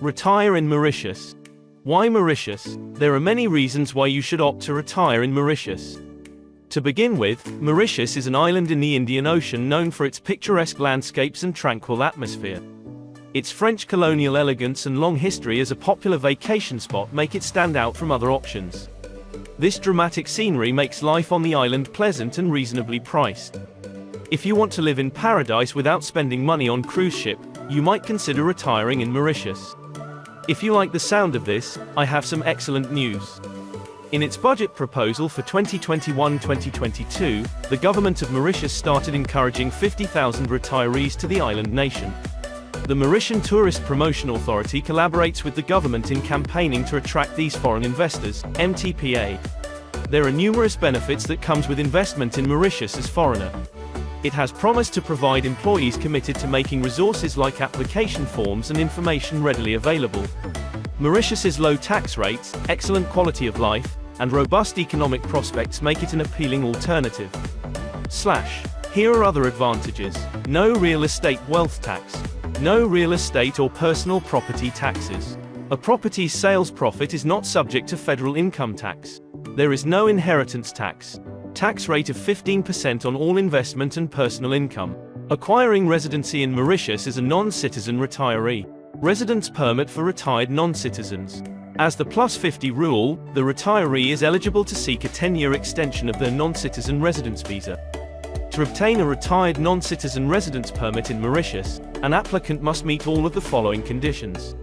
Retire in Mauritius. Why Mauritius? There are many reasons why you should opt to retire in Mauritius. To begin with, Mauritius is an island in the Indian Ocean known for its picturesque landscapes and tranquil atmosphere. Its French colonial elegance and long history as a popular vacation spot make it stand out from other options. This dramatic scenery makes life on the island pleasant and reasonably priced. If you want to live in paradise without spending money on cruise ship, you might consider retiring in Mauritius. If you like the sound of this, I have some excellent news. In its budget proposal for 2021-2022, the government of Mauritius started encouraging 50,000 retirees to the island nation. The Mauritian Tourist Promotion Authority collaborates with the government in campaigning to attract these foreign investors, MTPA. There are numerous benefits that comes with investment in Mauritius as foreigner. It has promised to provide employees committed to making resources like application forms and information readily available. Mauritius's low tax rates, excellent quality of life, and robust economic prospects make it an appealing alternative. Here are other advantages. No real estate wealth tax. No real estate or personal property taxes. A property's sales profit is not subject to federal income tax. There is no inheritance tax. Tax rate of 15% on all investment and personal income. Acquiring residency in Mauritius as a non-citizen retiree. Residence permit for retired non-citizens. As the +50 rule, the retiree is eligible to seek a 10-year extension of their non-citizen residence visa. To obtain a retired non-citizen residence permit in Mauritius, an applicant must meet all of the following conditions.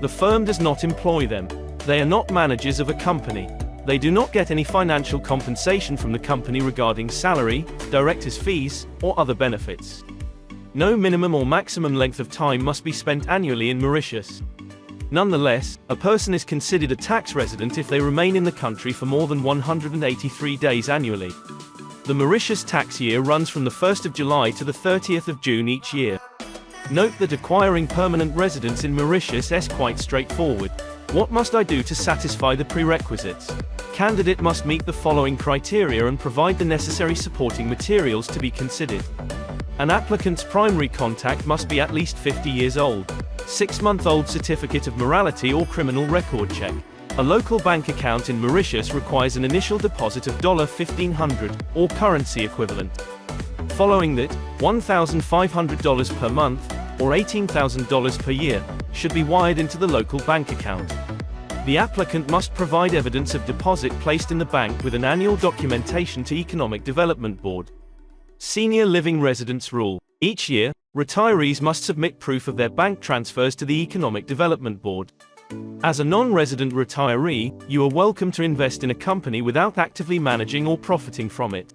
The firm does not employ them. They are not managers of a company. They do not get any financial compensation from the company regarding salary, director's fees, or other benefits. No minimum or maximum length of time must be spent annually in Mauritius. Nonetheless, a person is considered a tax resident if they remain in the country for more than 183 days annually. The Mauritius tax year runs from the 1st of July to the 30th of June each year. Note that acquiring permanent residence in Mauritius is quite straightforward. What must I do to satisfy the prerequisites? Candidate must meet the following criteria and provide the necessary supporting materials to be considered. An applicant's primary contact must be at least 50 years old. 6-month-old certificate of morality or criminal record check. A local bank account in Mauritius requires an initial deposit of $1,500, or currency equivalent. Following that, $1,500 per month, or $18,000 per year, should be wired into the local bank account. The applicant must provide evidence of deposit placed in the bank with an annual documentation to Economic Development Board. Senior Living Residence Rule. Each year, retirees must submit proof of their bank transfers to the Economic Development Board. As a non-resident retiree, you are welcome to invest in a company without actively managing or profiting from it.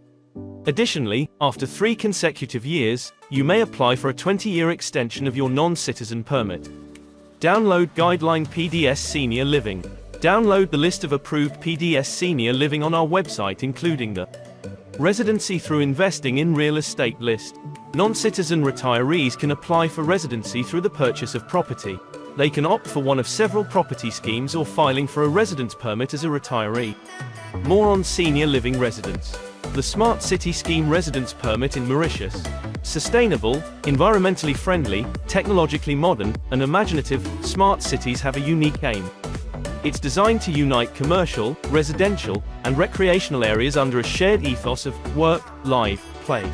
Additionally, after 3 consecutive years, you may apply for a 20-year extension of your non-citizen permit. Download Guideline PDS Senior Living. Download the list of approved PDS Senior Living on our website, including the Residency through Investing in Real Estate list. Non-citizen retirees can apply for residency through the purchase of property. They can opt for one of several property schemes or filing for a residence permit as a retiree. More on Senior Living Residence. The Smart City Scheme Residence Permit in Mauritius. Sustainable, environmentally friendly, technologically modern, and imaginative, smart cities have a unique aim. It's designed to unite commercial, residential, and recreational areas under a shared ethos of work, live, play.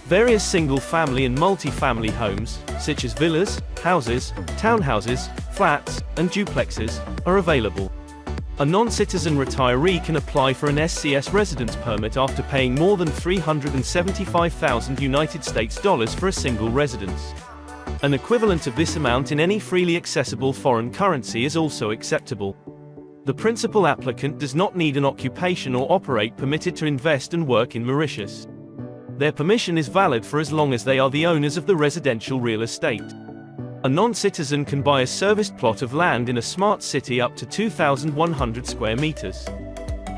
Various single-family and multi-family homes, such as villas, houses, townhouses, flats, and duplexes, are available. A non-citizen retiree can apply for an SCS residence permit after paying more than $375,000 United States dollars for a single residence. An equivalent of this amount in any freely accessible foreign currency is also acceptable. The principal applicant does not need an occupation or operate permitted to invest and work in Mauritius. Their permission is valid for as long as they are the owners of the residential real estate. A non-citizen can buy a serviced plot of land in a smart city up to 2,100 square meters.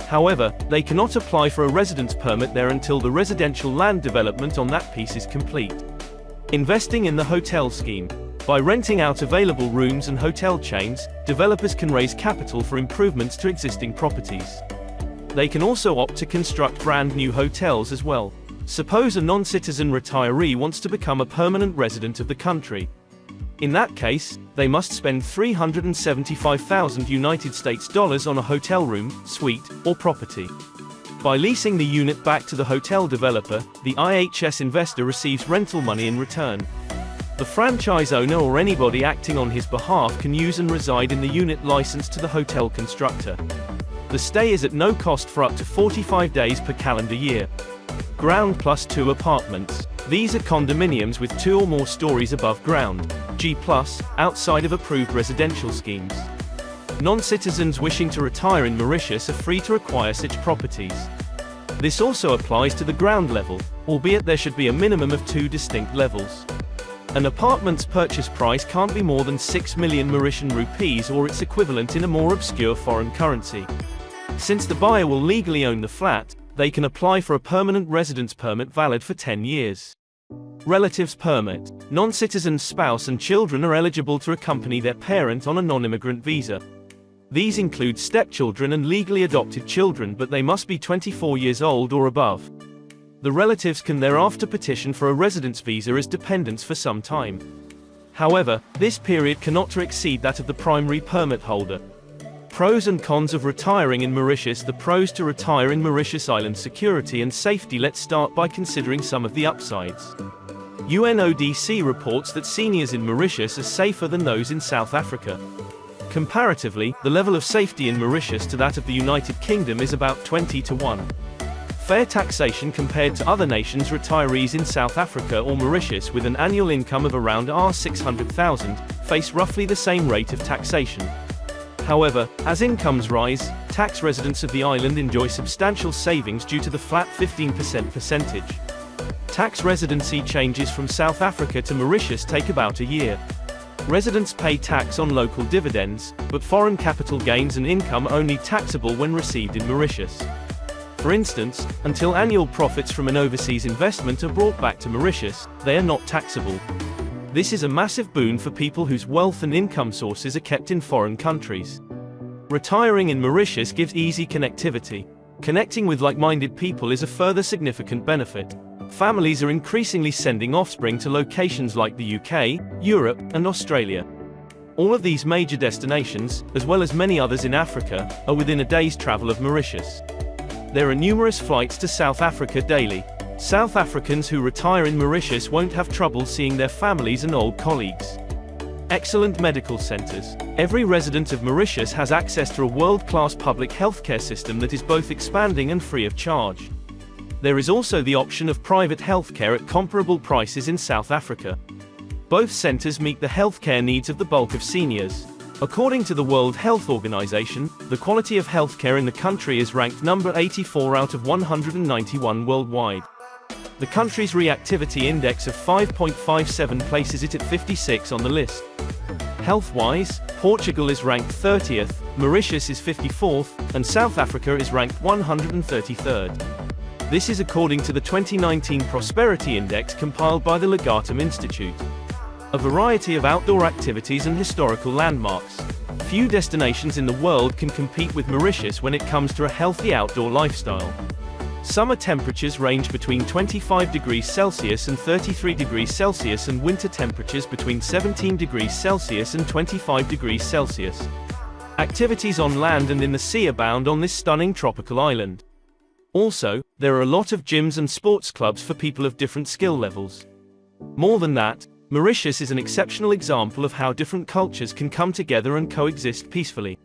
However, they cannot apply for a residence permit there until the residential land development on that piece is complete. Investing in the hotel scheme. By renting out available rooms and hotel chains, developers can raise capital for improvements to existing properties. They can also opt to construct brand new hotels as well. Suppose a non-citizen retiree wants to become a permanent resident of the country. In that case, they must spend $375,000 on a hotel room, suite, or property. By leasing the unit back to the hotel developer, the IHS investor receives rental money in return. The franchise owner or anybody acting on his behalf can use and reside in the unit licensed to the hotel constructor. The stay is at no cost for up to 45 days per calendar year. Ground plus 2 apartments. These are condominiums with 2 or more stories above ground, G+, outside of approved residential schemes. Non-citizens wishing to retire in Mauritius are free to acquire such properties. This also applies to the ground level, albeit there should be a minimum of 2 distinct levels. An apartment's purchase price can't be more than 6 million Mauritian rupees or its equivalent in a more obscure foreign currency. Since the buyer will legally own the flat, they can apply for a permanent residence permit valid for 10 years. Relatives permit. Non-citizen spouse and children are eligible to accompany their parent on a non-immigrant visa. These include stepchildren and legally adopted children, but they must be 24 years old or above. The relatives can thereafter petition for a residence visa as dependents for some time. However, this period cannot exceed that of the primary permit holder. Pros and cons of retiring in Mauritius. The pros to retire in Mauritius: island security and safety. Let's start by considering some of the upsides. UNODC reports that seniors in Mauritius are safer than those in South Africa. Comparatively, the level of safety in Mauritius to that of the United Kingdom is about 20-1. Fair taxation compared to other nations. Retirees in South Africa or Mauritius with an annual income of around $600,000 face roughly the same rate of taxation. However, as incomes rise, tax residents of the island enjoy substantial savings due to the flat 15% percentage. Tax residency changes from South Africa to Mauritius take about a year. Residents pay tax on local dividends, but foreign capital gains and income only taxable when received in Mauritius. For instance, until annual profits from an overseas investment are brought back to Mauritius, they are not taxable. This is a massive boon for people whose wealth and income sources are kept in foreign countries. Retiring in Mauritius gives easy connectivity. Connecting with like-minded people is a further significant benefit. Families are increasingly sending offspring to locations like the UK, Europe, and Australia. All of these major destinations, as well as many others in Africa, are within a day's travel of Mauritius. There are numerous flights to South Africa daily. South Africans who retire in Mauritius won't have trouble seeing their families and old colleagues. Excellent medical centers. Every resident of Mauritius has access to a world-class public healthcare system that is both expanding and free of charge. There is also the option of private healthcare at comparable prices in South Africa. Both centers meet the healthcare needs of the bulk of seniors. According to the World Health Organization, the quality of healthcare in the country is ranked number 84 out of 191 worldwide. The country's reactivity index of 5.57 places it at 56 on the list. Health-wise, Portugal is ranked 30th, Mauritius is 54th, and South Africa is ranked 133rd. This is according to the 2019 Prosperity Index compiled by the Legatum Institute. A variety of outdoor activities and historical landmarks. Few destinations in the world can compete with Mauritius when it comes to a healthy outdoor lifestyle. Summer temperatures range between 25 degrees Celsius and 33 degrees Celsius, and winter temperatures between 17 degrees Celsius and 25 degrees Celsius. Activities on land and in the sea abound on this stunning tropical island. Also, there are a lot of gyms and sports clubs for people of different skill levels. More than that, Mauritius is an exceptional example of how different cultures can come together and coexist peacefully.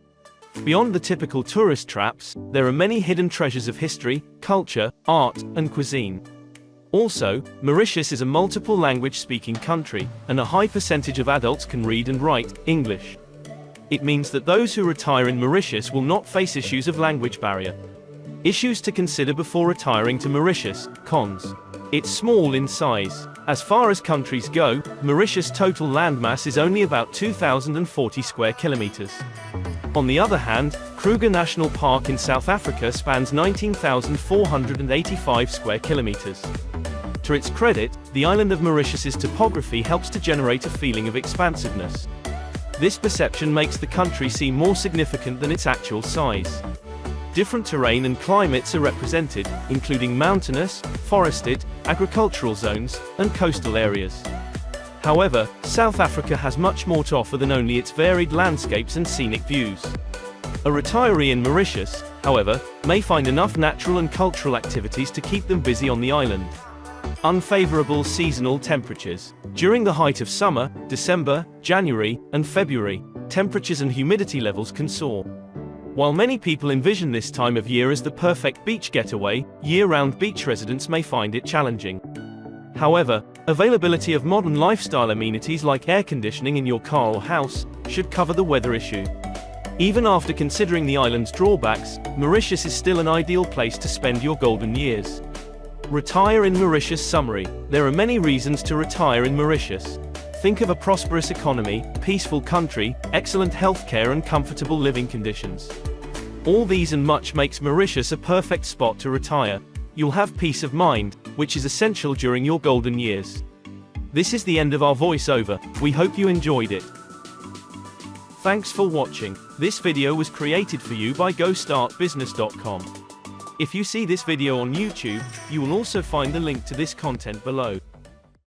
Beyond the typical tourist traps, there are many hidden treasures of history, culture, art, and cuisine. Also, Mauritius is a multiple language-speaking country, and a high percentage of adults can read and write English. It means that those who retire in Mauritius will not face issues of language barrier. Issues to consider before retiring to Mauritius. Cons. It's small in size. As far as countries go, Mauritius' total landmass is only about 2,040 square kilometers. On the other hand, Kruger National Park in South Africa spans 19,485 square kilometers. To its credit, the island of Mauritius's topography helps to generate a feeling of expansiveness. This perception makes the country seem more significant than its actual size. Different terrain and climates are represented, including mountainous, forested, agricultural zones, and coastal areas. However, South Africa has much more to offer than only its varied landscapes and scenic views. A retiree in Mauritius, however, may find enough natural and cultural activities to keep them busy on the island. Unfavorable seasonal temperatures. During the height of summer, December, January, and February, temperatures and humidity levels can soar. While many people envision this time of year as the perfect beach getaway, year-round beach residents may find it challenging. However, availability of modern lifestyle amenities like air conditioning in your car or house should cover the weather issue. Even after considering the island's drawbacks, Mauritius is still an ideal place to spend your golden years. Retire in Mauritius. Summary: there are many reasons to retire in Mauritius. Think of a prosperous economy, peaceful country, excellent healthcare and comfortable living conditions. All these and much makes Mauritius a perfect spot to retire. You'll have peace of mind, which is essential during your golden years. This is the end of our voiceover. We hope you enjoyed it. Thanks for watching. This video was created for you by GoStartBusiness.com. If you see this video on YouTube, you will also find the link to this content below.